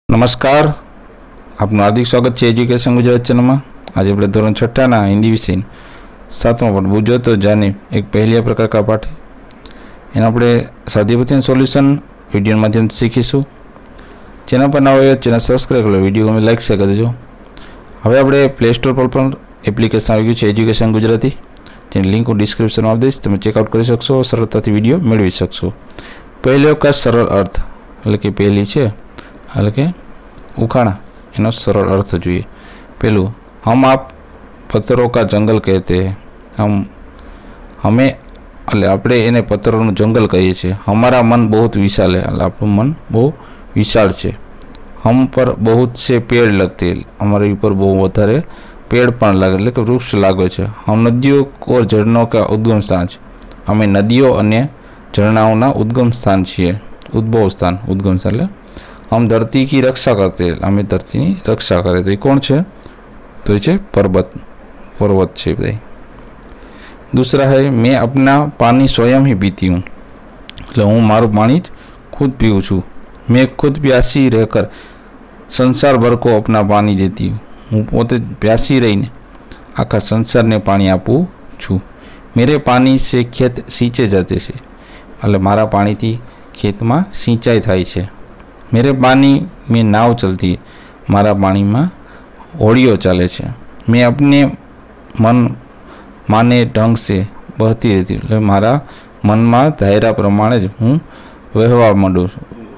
नमस्कार, आपનું હાર્દિક સ્વાગત છે એજ્યુકેશન ગુજરાત ચેનલમાં। આજે આપણે ધોરણ 6ના હિન્દી વિષય 7મા પાઠ બુझो तो जाने एक पहला प्रकार का पाठ है। एना આપણે સ્વાધ્યાય સોલ્યુશન વિડિયો માધ્યમ શીખીશું। ચેનલ પર નવા હોય ચેનલ સબસ્ક્રાઇબ કરો, વિડિયો ગમે લાઈક શેર કરી દેજો। હવે આપણે પ્લે સ્ટોર પર પણ એપ્લિકેશન આવી ગયું છે એજ્યુકેશન ગુજરાતી, જેની લિંક હું ડિસ્ક્રિપ્શનમાં આપી દઈશ, તમે ચેકઆઉટ કરી શકશો, સરળતાથી વિડિયો મેળવી શકશો। પહેલો का सरल अर्थ એટલે કે પહેલી છે એટલે કે उखाड़ा एनो सरल अर्थ જોઈએ। पहलू, हम आप पत्थरों का जंगल कहते हैं। हमें એટલે આપણે એને પથ્થરોનું જંગલ કહીએ છીએ। हमारा मन बहुत विशाल है એટલે આપણું મન બહુ વિશાળ છે। हम पर बहुत से पेड़ लगते हैं, हमारे ऊपर બહુ વધારે पेड़ પણ લાગે એટલે કે વૃક્ષ લાગે છે। हम नदियों और झरनों का उद्गम स्थान છે, અમે નદીઓ અને ઝરણાઓના ઉદ્ગમ स्थान છીએ। उद्भव स्थान उद्गम स्थान એટલે हम धरती की रक्षा करते हैं, हमें धरती की रक्षा करे। तो ये कौन है? तो ये पर्वत पर्वत है भाई। दूसरा है, मैं अपना पानी स्वयं ही पीती हूँ એટલે હું મારું પાણી खुद पीऊँ छूँ। मैं खुद प्यासी रहकर संसार भर को अपना पानी देती हूँ, હું પોતે પ્યાસી રહીને આખા સંસારને પાણી આપું છું। मेरे पानी से खेत सींचे जाते છે એટલે મારા પાણીથી ખેતમાં સિંચાઈ થાય છે। मेरे पानी में नाव चलती है, मारा पानी में होड़ियों चले छे। मैं अपने मन माने ढंग से बहती रहती हूँ, मारा मन में धायरा प्रमाणे हूँ वहवा मंडू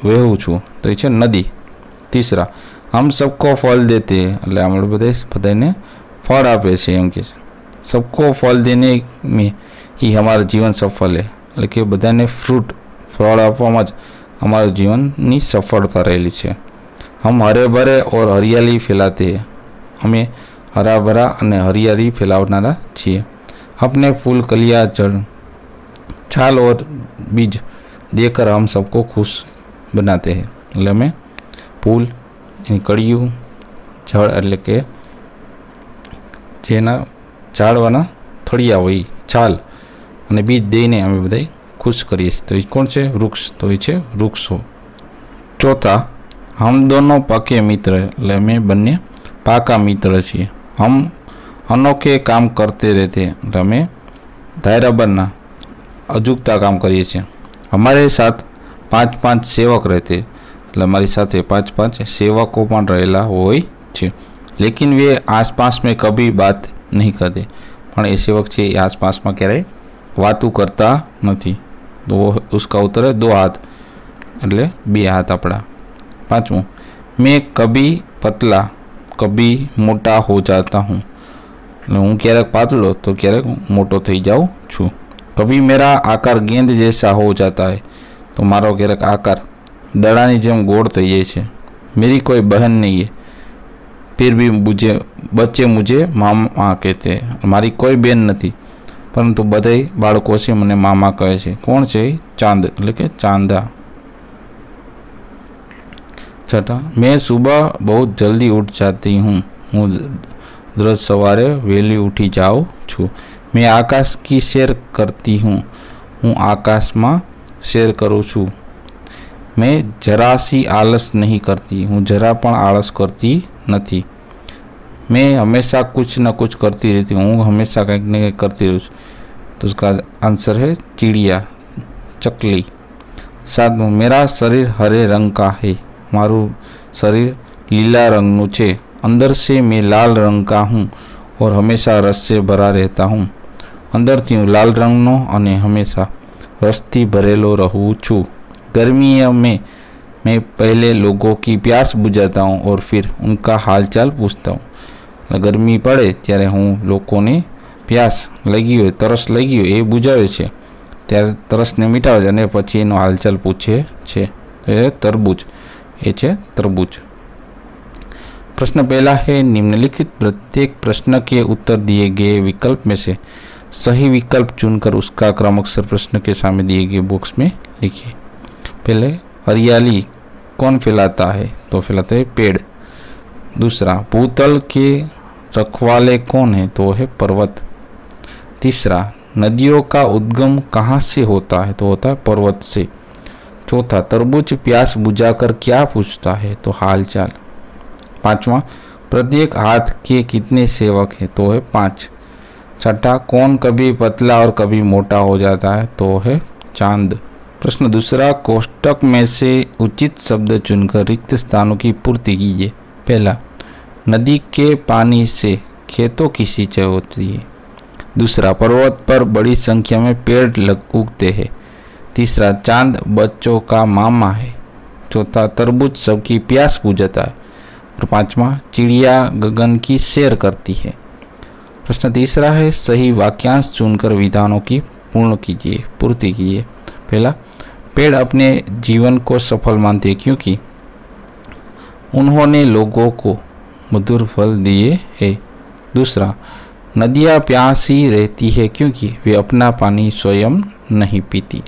वहू छूँ। तो ये नदी। तीसरा, हम सबको फल देते हैं એટલે આપણે બધાને ફળ આપે છે એમ કે सबको फल देने में ही हमारा जीवन सफल है એટલે કે બધાને ફ્રૂટ ફળ આપવામાં જ हमारे जीवन की सफलता रहेली है। हम हरे भरे और हरियाली फैलाते हैं, हमें हरा भरा और हरियाली फैलावनारा छे। अपने फूल कलिया जड़ छाल और बीज देकर हम सबको खुश बनाते हैं એટલે અમે फूल कड़ियों जड़ એટલે કે જેના ઝાડવાના થળિયા હોય છાલ અને બીજ દઈને અમે બધાય खुश करिए। तो ये कौन से? वृक्ष। तो ये वृक्षो। चौथा, हम दोनों पाके मित्र એટલે અમે બંને પાકા મિત્ર છીએ। हम अनोखे काम करते रहते हैं એટલે અમે ધાયરાબરના અજુગતા કામ કરીએ છીએ। हमारे साथ 5-5 सेवक रहते એટલે અમારી સાથે 5-5 સેવકો પણ રહેલા હોય છે। लेकिन वे आसपास में कभी बात नहीं करते પણ એ સેવક છે એ આસપાસમાં ક્યારેય વાતું કરતા નથી। तो उसका उत्तर है 2 हाथ એટલે 2 हाथ अपना। पांचवों, मैं कभी पतला कभी मोटा हो जाता हूँ हूँ क्यारेक पातलो तो क्यारेक मोटो थई जाऊँ छूँ। कभी मेरा आकार गेंद जैसा हो जाता है तो मारो क्यारेक आकार दड़ानी जेम गोड़ थई जाए छे। मेरी कोई बहन नहीं है फिर भी बच्चे मुझे मामा कहते हैं, मारी कोई बहन नहीं परंतु बधाई बाळको से मने मामा कहे छे। कोण छे? चांद એટલે કે ચાંદા। छठा, मैं सुबह बहुत जल्दी उठ जाती हूँ, हूँ रोज सवारे वेली उठी जाऊँ छू। मैं आकाश की सैर करती हूँ, हूँ आकाश में सैर करूँ छू। मैं जरा सी आलस नहीं करती, हूँ जरा पण आलस करती नहीं। मैं हमेशा कुछ न कुछ करती रहती हूँ, हमेशा कंईक न कंईक करती रहूँ। तो उसका आंसर है चिड़िया, चकली। सातमों, मेरा शरीर हरे रंग का है, मारू शरीर लीला रंगनु छे। अंदर से मैं लाल रंग का हूँ और हमेशा रस से भरा रहता हूँ। अंदर थी हूँ लाल रंगनो अने हमेशा रसथी भरेलो रहूँ छूँ। गर्मी में मैं पहले लोगों की प्यास बुझाता हूँ और फिर उनका हालचाल पूछता हूँ। गरमी पड़े त्यारे हूँ लोकोने प्यास लगी हो तरस लगी हो ए बुझावे छे, त्यारे तरस ने मीटावे अने पछी एनो हालचाल पूछे छे। ए तरबूज ए छे तरबूज। प्रश्न पहला है, निम्नलिखित प्रत्येक प्रश्न के उत्तर दिए गए विकल्प में से सही विकल्प चुनकर उसका क्रमांकन प्रश्न के सामने दिए गए बॉक्स में लिखिए। पहले, हरियाली कौन फैलाता है? तो फैलाता है पेड़। दूसरा, भूतल के रखवाले कौन है? तो है पर्वत। तीसरा, नदियों का उद्गम कहाँ से होता है? तो होता है पर्वत से। चौथा, तरबूज प्यास बुझाकर क्या पूछता है? तो हाल चाल। पांचवा, प्रत्येक हाथ के कितने सेवक हैं? तो है 5। छठा, कौन कभी पतला और कभी मोटा हो जाता है? तो है चांद। प्रश्न दूसरा, कोष्टक में से उचित शब्द चुनकर रिक्त स्थानों की पूर्ति कीजिए। पहला, नदी के पानी से खेतों की सिंचाई होती है। दूसरा, पर्वत पर बड़ी संख्या में पेड़ उगते हैं। तीसरा, चांद बच्चों का मामा है। चौथा, तरबूज सबकी प्यास बुझाता है। और पांचवा, चिड़िया गगन की सैर करती है। प्रश्न तीसरा है, सही वाक्यांश चुनकर विधानों की पूर्ति कीजिए। पहला, पेड़ अपने जीवन को सफल मानते हैं क्योंकि उन्होंने लोगों को मधुर फल दिए हैं। दूसरा, नदियाँ प्यासी रहती है क्योंकि वे अपना पानी स्वयं नहीं पीती।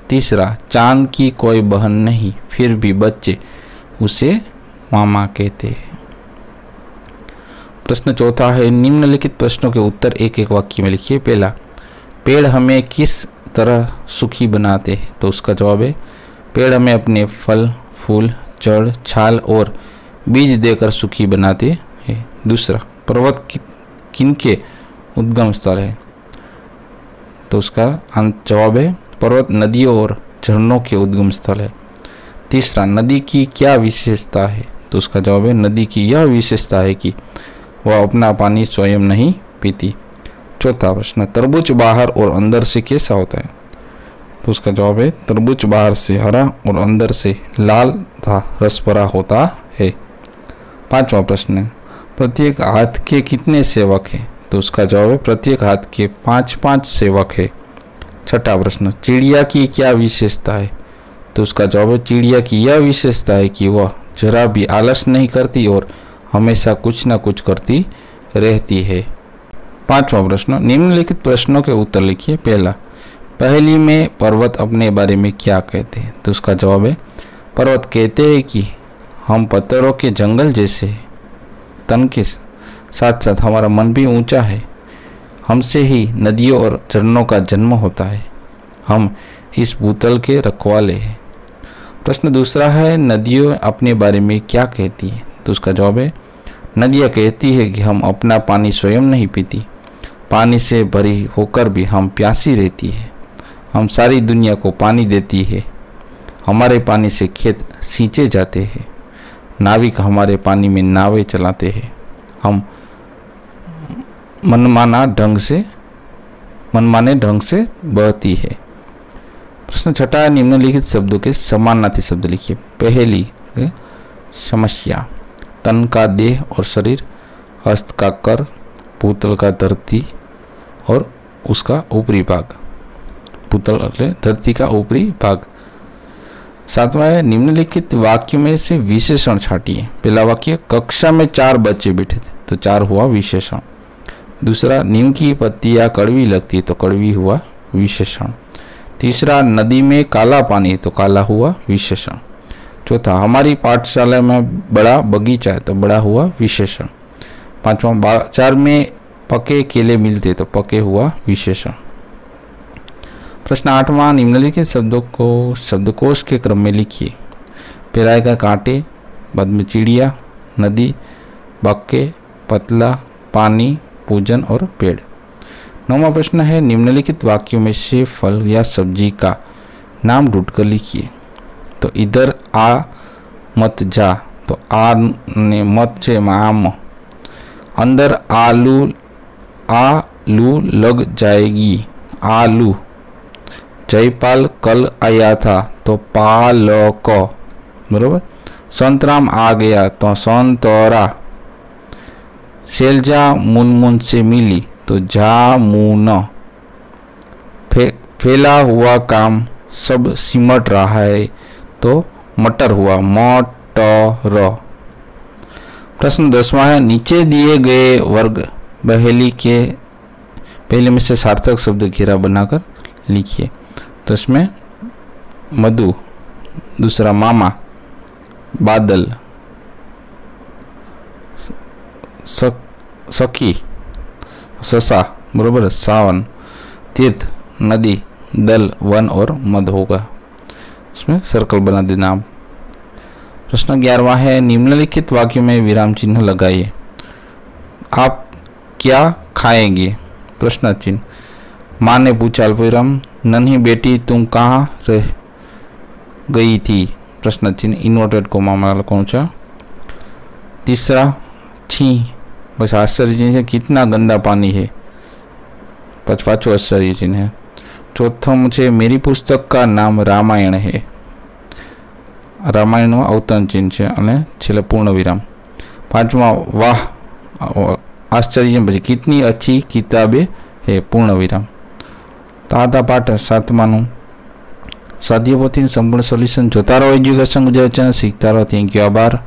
तीसरा, चांद की कोई बहन नहीं फिर भी बच्चे उसे मामा कहते हैं। प्रश्न चौथा है, निम्नलिखित प्रश्नों के उत्तर एक एक वाक्य में लिखिए। पहला, पेड़ हमें किस तरह सुखी बनाते हैं? तो उसका जवाब है, पेड़ हमें अपने फल, फूल, जड़, छाल और बीज देकर सुखी बनाते हैं। दूसरा, पर्वत किनके उद्गम स्थल है? तो उसका जवाब है, पर्वत नदियों और झरनों के उद्गम स्थल है। तीसरा, नदी की क्या विशेषता है? तो उसका जवाब है, नदी की यह विशेषता है कि वह अपना पानी स्वयं नहीं पीती। चौथा प्रश्न, तरबूज बाहर और अंदर से कैसा होता है? तो उसका जवाब है, तरबूज बाहर से हरा और अंदर से लाल तथा रस भरा होता है। पांचवा प्रश्न, प्रत्येक हाथ के कितने सेवक हैं? तो उसका जवाब है, प्रत्येक हाथ के 5-5 सेवक है। छठा प्रश्न, चिड़िया की क्या विशेषता है? तो उसका जवाब है, चिड़िया की यह विशेषता है कि वह जरा भी आलस नहीं करती और हमेशा कुछ न कुछ करती रहती है। पांचवा प्रश्न, निम्नलिखित प्रश्नों के उत्तर लिखिए। पहला, पहेली में पर्वत अपने बारे में क्या कहते हैं? तो उसका जवाब है, पर्वत कहते हैं कि हम पत्थरों के जंगल जैसे तन के साथ साथ हमारा मन भी ऊंचा है। हमसे ही नदियों और झरनों का जन्म होता है। हम इस भूतल के रखवाले हैं। प्रश्न दूसरा है, नदियों अपने बारे में क्या कहती है? तो उसका जवाब है, नदियाँ कहती है कि हम अपना पानी स्वयं नहीं पीती। पानी से भरी होकर भी हम प्यासी रहती है। हम सारी दुनिया को पानी देती है। हमारे पानी से खेत सींचे जाते हैं। नाविक हमारे पानी में नावें चलाते हैं। हम मनमाने ढंग से बहती है। प्रश्न छठा है, निम्नलिखित शब्दों के समानार्थी शब्द लिखिए। पहली समस्या, तन का देह और शरीर, हस्त का कर, भूतल का धरती और उसका ऊपरी भाग। भूतल धरती का ऊपरी भाग। सातवां है, निम्नलिखित वाक्य में से विशेषण छाटिए। पहला वाक्य, कक्षा में 4 बच्चे बैठे थे, तो 4 हुआ विशेषण। दूसरा, नीम की पत्तियां कड़वी लगती है, तो कड़वी हुआ विशेषण। तीसरा, नदी में काला पानी, तो काला हुआ विशेषण। चौथा, हमारी पाठशाला में बड़ा बगीचा है, तो बड़ा हुआ विशेषण। पांचवा, बाजार में पके केले मिलते, तो पके हुआ विशेषण। प्रश्न आठवां, निम्नलिखित शब्दों को शब्दकोश के क्रम में लिखिए। पहला का कांटे, बाद में चिड़िया, नदी, बक्के, पतला, पानी, पूजन और पेड़। नौवां प्रश्न है, निम्नलिखित वाक्यों में से फल या सब्जी का नाम ढूंढकर लिखिए। तो इधर आ मत जा, तो आ ने मत से आम। अंदर आलू लग जाएगी, आलू। जयपाल कल आया था, तो पालक। बरोबर। संतराम आ गया, तो संतरा। शैलजा मुनमुन से मिली, तो जामुन। फैला हुआ काम सब सिमट रहा है, तो मटर हुआ मटर। प्रश्न 10वां है, नीचे दिए गए वर्ग पहले में से सार्थक शब्द घेरा बनाकर लिखिए। तो इसमें मधु, दूसरा मामा, बादल, सखी, ससा, बरोबर, सावन, तीर्थ, नदी, दल, वन और मध होगा। उसमें सर्कल बना देना आप। प्रश्न 11वां है, निम्नलिखित वाक्यों में विराम चिन्ह लगाइए। आप क्या खाएंगे? प्रश्न चिन्ह। माँ ने पूछा अल्पविराम, नन्ही बेटी तुम कहाँ रह गई थी? प्रश्न चिन्ह इन्वर्टेड कोमा में लखूँ। तीसरा, छी बस आश्चर्य चिन्ह है, कितना गंदा पानी है। पांचवा आश्चर्य चिन्ह है। चौथा मुझे मेरी पुस्तक का नाम रामायण है। रामायण अवतरण चिन्ह है और छेल्ले पूर्ण विराम। पांचवा, वाह आश्चर्य चिन्ह पछी कितनी अच्छी किताबें है, पूर्ण विराम। तो आ पाठ 7मानु स्वाध्याय पोथी संपूर्ण सोल्यूशन जोता रहो एज्युकेशन गुजरात चैनल, सीखता रहो। थैंक यू, आभार।